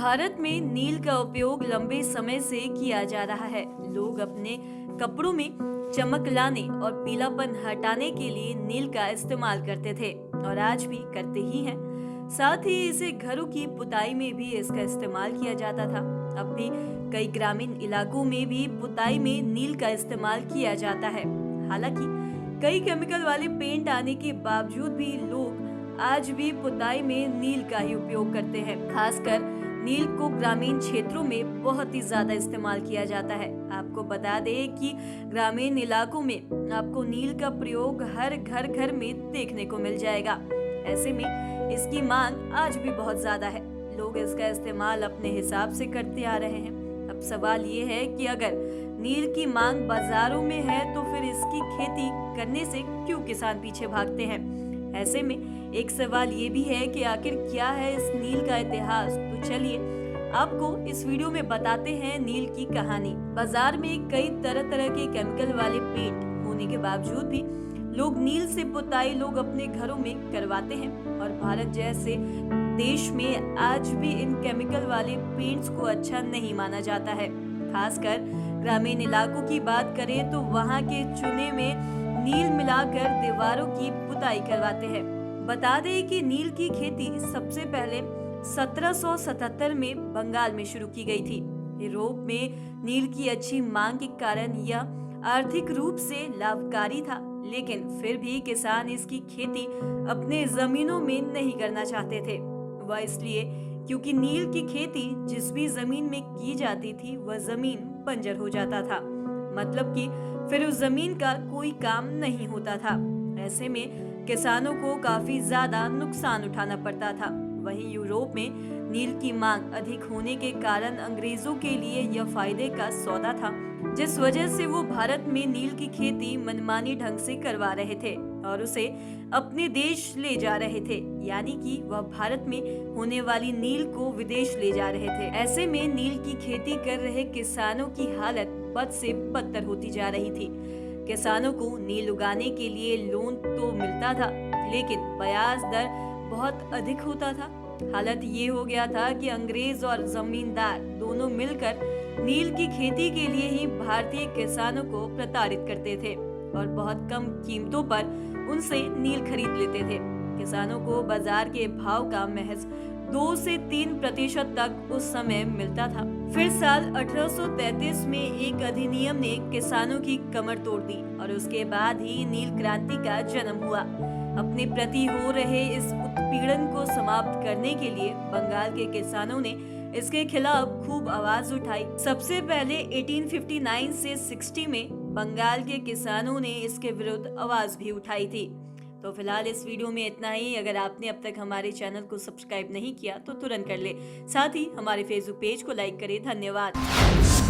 भारत में नील का उपयोग लंबे समय से किया जा रहा है। लोग अपने कपड़ों में चमक लाने और पीलापन हटाने के लिए नील का इस्तेमाल करते थे और आज भी करते ही हैं। साथ ही इसे घरों की पुताई में भी इसका इस्तेमाल किया जाता था। अब भी कई ग्रामीण इलाकों में भी पुताई में नील का इस्तेमाल किया जाता है। हालांकि कई केमिकल वाले पेंट आने के बावजूद भी लोग आज भी पुताई में नील का ही उपयोग करते हैं। खासकर नील को ग्रामीण क्षेत्रों में बहुत ही ज्यादा इस्तेमाल किया जाता है। आपको बता दें कि ग्रामीण इलाकों में आपको नील का प्रयोग हर घर में देखने को मिल जाएगा। ऐसे में इसकी मांग आज भी बहुत ज्यादा है। लोग इसका इस्तेमाल अपने हिसाब से करते आ रहे हैं। अब सवाल ये है कि अगर नील की मांग बाजारों में है तो फिर इसकी खेती करने से क्यों किसान पीछे भागते हैं। ऐसे में एक सवाल ये भी है कि आखिर क्या है इस नील का इतिहास। तो चलिए आपको इस वीडियो में बताते हैं नील की कहानी। बाजार में कई तरह तरह के केमिकल वाले पेंट होने के बावजूद भी लोग नील से पुताई लोग अपने घरों में करवाते हैं और भारत जैसे देश में आज भी इन केमिकल वाले पेंट्स को अच्छा नहीं माना जाता है। खासकर ग्रामीण इलाकों की बात करें तो वहाँ के चूने में नील मिलाकर दीवारों की पुताई करवाते हैं। बता दें कि नील की खेती सबसे पहले 1777 में बंगाल में शुरू की गई थी। यूरोप में नील की अच्छी मांग के कारण यह आर्थिक रूप से लाभकारी था, लेकिन फिर भी किसान इसकी खेती अपने जमीनों में नहीं करना चाहते थे। वह इसलिए क्योंकि नील की खेती जिस भी जमीन में की जाती थी वह जमीन बंजर हो जाता था, मतलब कि फिर उस जमीन का कोई काम नहीं होता था। ऐसे में किसानों को काफी ज्यादा नुकसान उठाना पड़ता था। वहीं यूरोप में नील की मांग अधिक होने के कारण अंग्रेजों के लिए यह फायदे का सौदा था, जिस वजह से वो भारत में नील की खेती मनमानी ढंग से करवा रहे थे और उसे अपने देश ले जा रहे थे, यानी कि वह भारत में होने वाली नील को विदेश ले जा रहे थे। ऐसे में नील की खेती कर रहे किसानों की हालत बद से बदतर होती जा रही थी। किसानों को नील उगाने के लिए लोन तो मिलता था, लेकिन ब्याज दर बहुत अधिक होता था। हालत ये हो गया था कि अंग्रेज और जमींदार दोनों मिलकर नील की खेती के लिए ही भारतीय किसानों को प्रताड़ित करते थे और बहुत कम कीमतों पर उनसे नील खरीद लेते थे। किसानों को बाजार के भाव का महज 2 से 3% तक उस समय मिलता था। फिर साल 1833 में एक अधिनियम ने किसानों की कमर तोड़ दी और उसके बाद ही नील क्रांति का जन्म हुआ। अपने प्रति हो रहे इस उत्पीड़न को समाप्त करने के लिए बंगाल के किसानों ने इसके खिलाफ खूब आवाज उठाई। सबसे पहले 1859 से 60 में बंगाल के किसानों ने इसके विरुद्ध आवाज भी उठाई थी। तो फिलहाल इस वीडियो में इतना ही। अगर आपने अब तक हमारे चैनल को सब्सक्राइब नहीं किया तो तुरंत कर ले। साथ ही हमारे फेसबुक पेज को लाइक करें। धन्यवाद।